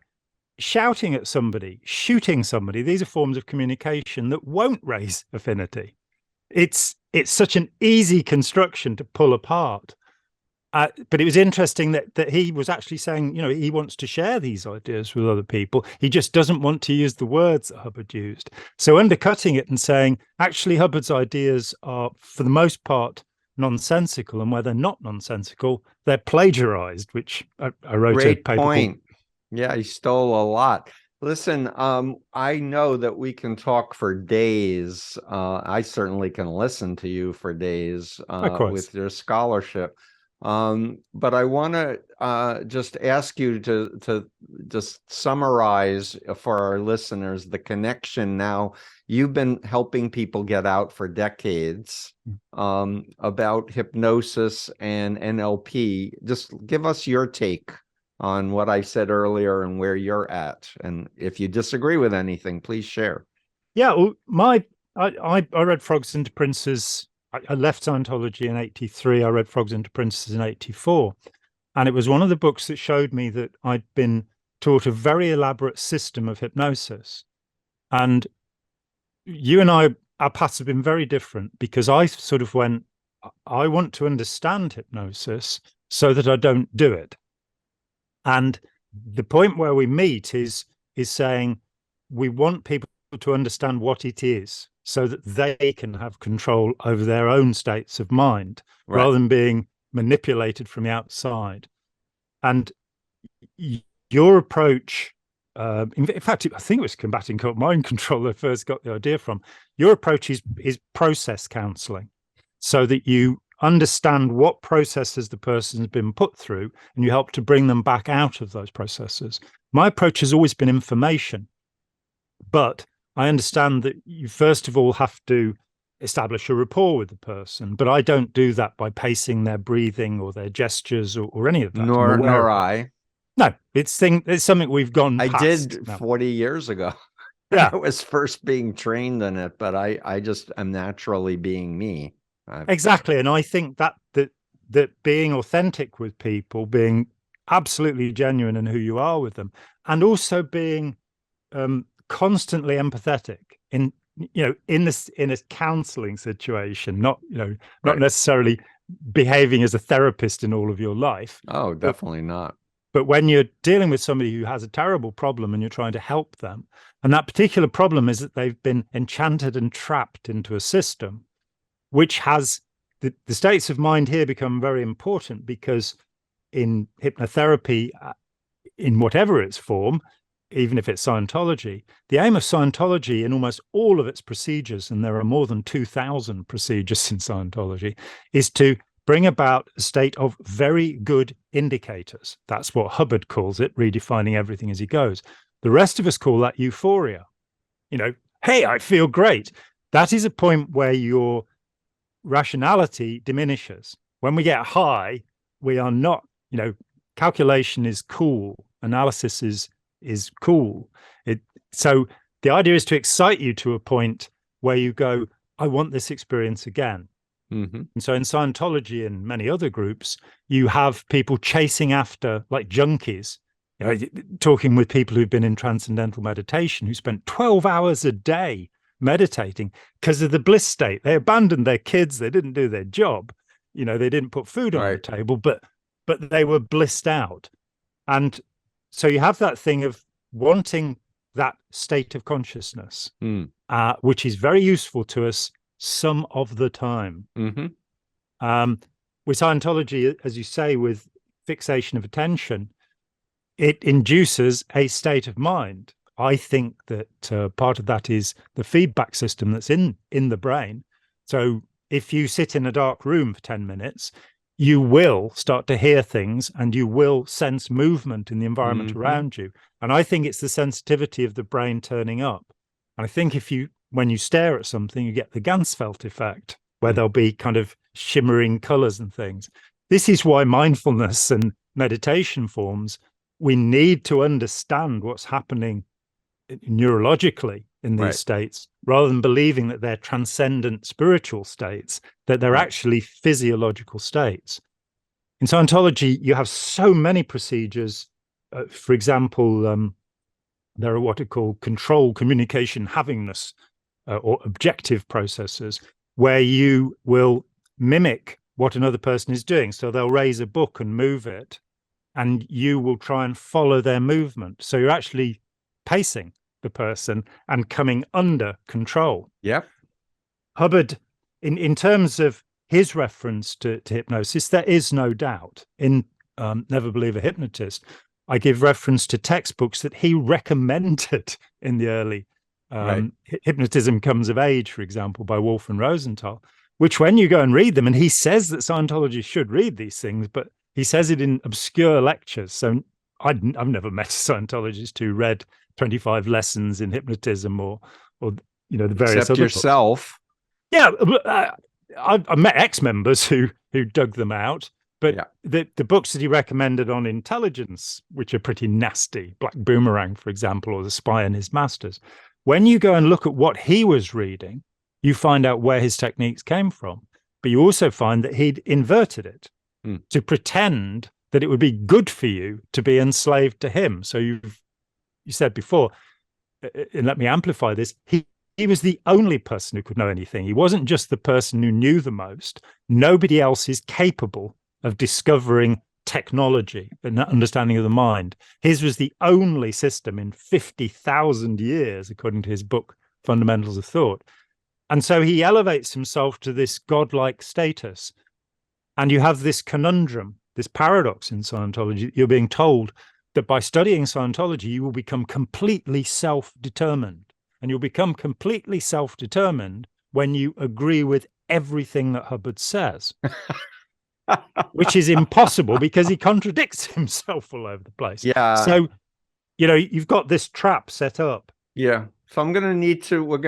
[SPEAKER 2] shouting at somebody, shooting somebody, these are forms of communication that won't raise affinity. It's such an easy construction to pull apart. But it was interesting that he was actually saying, he wants to share these ideas with other people. He just doesn't want to use the words that Hubbard used. So undercutting it and saying, actually, Hubbard's ideas are, for the most part, nonsensical. And where they're not nonsensical, they're plagiarized, which I wrote
[SPEAKER 1] Great
[SPEAKER 2] a paper
[SPEAKER 1] point. Yeah, he stole a lot. Listen, I know that we can talk for days. I certainly can listen to you for days
[SPEAKER 2] Likewise.
[SPEAKER 1] with your scholarship. But I want to just ask you to just summarize for our listeners the connection now. You've been helping people get out for decades about hypnosis and NLP. Just give us your take on what I said earlier and where you're at. And if you disagree with anything, please share.
[SPEAKER 2] Yeah, well, I read Frogs into Princes. I left Scientology in '83. I read Frogs into Princes in '84. And it was one of the books that showed me that I'd been taught a very elaborate system of hypnosis. And you and I, our paths have been very different, because I sort of went, I want to understand hypnosis so that I don't do it. And the point where we meet is saying we want people to understand what it is so that they can have control over their own states of mind, right, rather than being manipulated from the outside. And your approach, in fact, I think it was combating mind control I first got the idea from. Your approach is process counseling, so that you understand what processes the person has been put through and you help to bring them back out of those processes. My approach has always been information, but I understand that you first of all have to establish a rapport with the person, but I don't do that by pacing their breathing or their gestures or any of that.
[SPEAKER 1] Nor I.
[SPEAKER 2] No, it's something we've gone past.
[SPEAKER 1] I did 40 years ago.
[SPEAKER 2] Yeah.
[SPEAKER 1] I was first being trained in it, but I just am naturally being me.
[SPEAKER 2] Exactly. And I think that being authentic with people, being absolutely genuine in who you are with them, and also being constantly empathetic in a counseling situation, not necessarily behaving as a therapist in all of your life.
[SPEAKER 1] Oh, definitely not.
[SPEAKER 2] But when you're dealing with somebody who has a terrible problem and you're trying to help them, and that particular problem is that they've been enchanted and trapped into a system, which has the states of mind here become very important, because in hypnotherapy, in whatever its form, even if it's Scientology, the aim of Scientology in almost all of its procedures, and there are more than 2,000 procedures in Scientology, is to bring about a state of very good indicators. That's what Hubbard calls it, redefining everything as he goes. The rest of us call that euphoria. Hey, I feel great. That is a point where your rationality diminishes. When we get high, we are not, calculation is cool, analysis is cool. So the idea is to excite you to a point where you go, I want this experience again. Mm-hmm. And so in Scientology and many other groups, you have people chasing after, like junkies, talking with people who've been in transcendental meditation, who spent 12 hours a day meditating because of the bliss state. They abandoned their kids. They didn't do their job. They didn't put food on the table, but they were blissed out. And so you have that thing of wanting that state of consciousness, which is very useful to us some of the time. Mm-hmm. With Scientology, as you say, with fixation of attention, it induces a state of mind. I think that part of that is the feedback system that's in the brain. So if you sit in a dark room for 10 minutes, you will start to hear things and you will sense movement in the environment around you. And I think it's the sensitivity of the brain turning up. And I think when you stare at something, you get the Ganzfeld effect, where there'll be kind of shimmering colors and things. This is why mindfulness and meditation forms, we need to understand what's happening neurologically in these states, rather than believing that they're transcendent spiritual states, that they're actually physiological states. In Scientology, you have so many procedures. For example, there are what are called control communication havingness or objective processes, where you will mimic what another person is doing. So they'll raise a book and move it, and you will try and follow their movement. So you're actually pacing the person and coming under control.
[SPEAKER 1] Yep.
[SPEAKER 2] Hubbard, in terms of his reference to hypnosis, there is no doubt in Never Believe a Hypnotist, I give reference to textbooks that he recommended in the early
[SPEAKER 1] Right.
[SPEAKER 2] Hypnotism Comes of Age, for example, by Wolf and Rosenthal, which when you go and read them, and he says that Scientologists should read these things, but he says it in obscure lectures. So I've never met a Scientologist who read 25 lessons in hypnotism or the various
[SPEAKER 1] Except
[SPEAKER 2] other
[SPEAKER 1] yourself.
[SPEAKER 2] books. Yeah, I've met ex-members who dug them out, but the books that he recommended on intelligence, which are pretty nasty, Black Boomerang, for example, or The Spy and His Masters, when you go and look at what he was reading, you find out where his techniques came from. But you also find that he'd inverted it to pretend that it would be good for you to be enslaved to him. So you said before, and let me amplify this, he was the only person who could know anything. He wasn't just the person who knew the most. Nobody else is capable of discovering technology and understanding of the mind. His was the only system in 50,000 years, according to his book, Fundamentals of Thought. And so he elevates himself to this godlike status. And you have this conundrum, this paradox in Scientology. You're being told that by studying Scientology, you will become completely self-determined. And you'll become completely self-determined when you agree with everything that Hubbard says, which is impossible because he contradicts himself all over the place.
[SPEAKER 1] Yeah.
[SPEAKER 2] So, you've got this trap set up.
[SPEAKER 1] Yeah. So we're going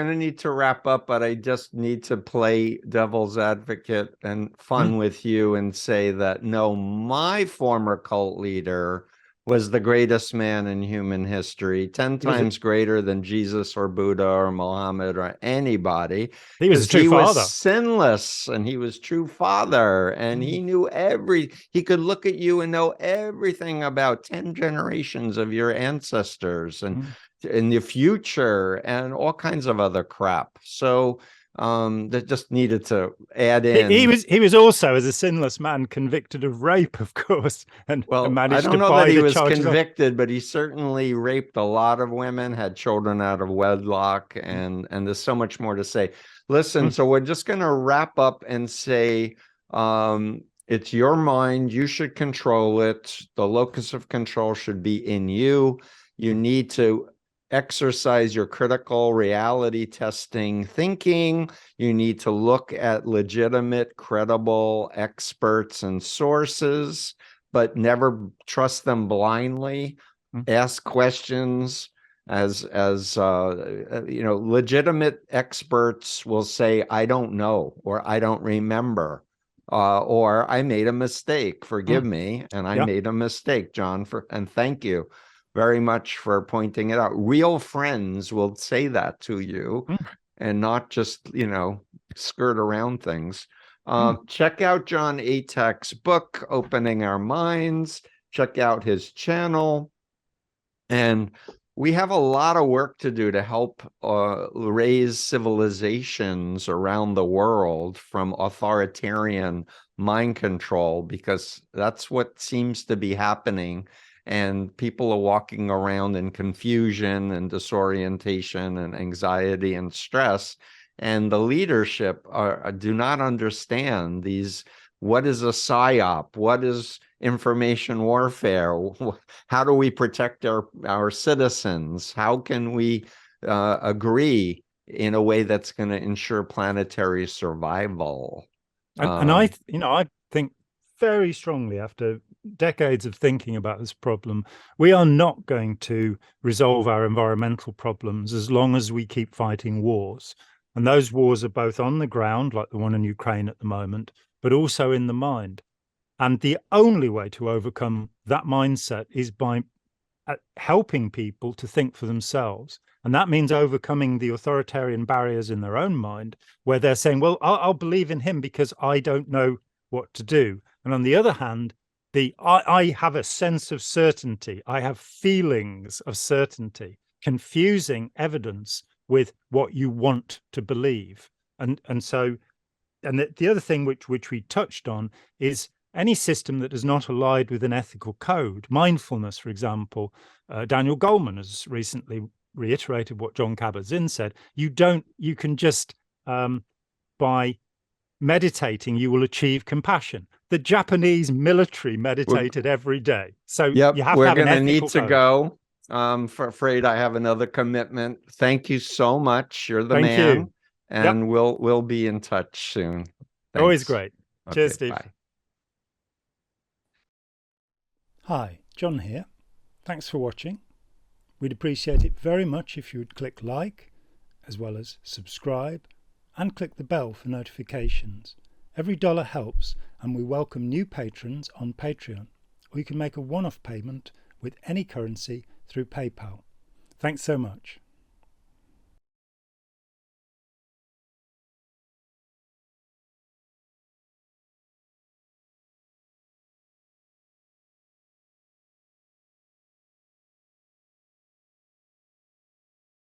[SPEAKER 1] to need to wrap up, but I just need to play devil's advocate and fun with you and say that, no, my former cult leader was the greatest man in human history, 10 times greater than Jesus or Buddha or Muhammad or anybody.
[SPEAKER 2] He was a true father.
[SPEAKER 1] He was sinless, and he was true father, and he knew he could look at you and know everything about 10 generations of your ancestors and in the future and all kinds of other crap. So that just needed to add in.
[SPEAKER 2] He was also, as a sinless man, convicted of rape, of course, and managed
[SPEAKER 1] I don't
[SPEAKER 2] to
[SPEAKER 1] know
[SPEAKER 2] buy
[SPEAKER 1] that he
[SPEAKER 2] the
[SPEAKER 1] was
[SPEAKER 2] charges
[SPEAKER 1] convicted, but he certainly raped a lot of women, had children out of wedlock, and there's so much more to say. Listen, so we're just going to wrap up and say, it's your mind. You should control it. The locus of control should be in you. You need to exercise your critical reality testing thinking. You need to look at legitimate, credible experts and sources, but never trust them blindly. Ask questions. As legitimate experts will say, I don't know, or I don't remember, or I made a mistake. Forgive me, and I made a mistake, Jon, and thank you very much for pointing it out. Real friends will say that to you and not just, skirt around things. Check out Jon Atack's book, Opening Our Minds. Check out his channel. And we have a lot of work to do to help raise civilizations around the world from authoritarian mind control, because that's what seems to be happening. And people are walking around in confusion and disorientation and anxiety and stress. And the leadership do not understand these. What is a psyop? What is information warfare? How do we protect our citizens? How can we agree in a way that's going to ensure planetary survival?
[SPEAKER 2] And I think very strongly, after decades of thinking about this problem, we are not going to resolve our environmental problems as long as we keep fighting wars. And those wars are both on the ground, like the one in Ukraine at the moment, but also in the mind. And the only way to overcome that mindset is by helping people to think for themselves. And that means overcoming the authoritarian barriers in their own mind, where they're saying, well, I'll believe in him because I don't know what to do. And on the other hand, I have a sense of certainty. I have feelings of certainty, confusing evidence with what you want to believe. And the other thing which we touched on is any system that is not allied with an ethical code. Mindfulness, for example, Daniel Goleman has recently reiterated what Jon Kabat-Zinn said. You can just, by meditating, you will achieve compassion. The Japanese military meditated every day. So
[SPEAKER 1] Yep,
[SPEAKER 2] you have to
[SPEAKER 1] we're
[SPEAKER 2] have an
[SPEAKER 1] going to need
[SPEAKER 2] ethical
[SPEAKER 1] to
[SPEAKER 2] code.
[SPEAKER 1] go. Afraid I have another commitment. Thank you so much. You're the
[SPEAKER 2] Thank
[SPEAKER 1] man.
[SPEAKER 2] you.
[SPEAKER 1] And we'll be in touch soon.
[SPEAKER 2] Always
[SPEAKER 1] Thanks.
[SPEAKER 2] great.
[SPEAKER 1] Okay,
[SPEAKER 2] Cheers, Steve.
[SPEAKER 1] bye.
[SPEAKER 2] Hi, Jon here. Thanks for watching. We'd appreciate it very much if you would click like, as well as subscribe, and click the bell for notifications. Every dollar helps, and we welcome new patrons on Patreon, or you can make a one-off payment with any currency through PayPal. Thanks so much.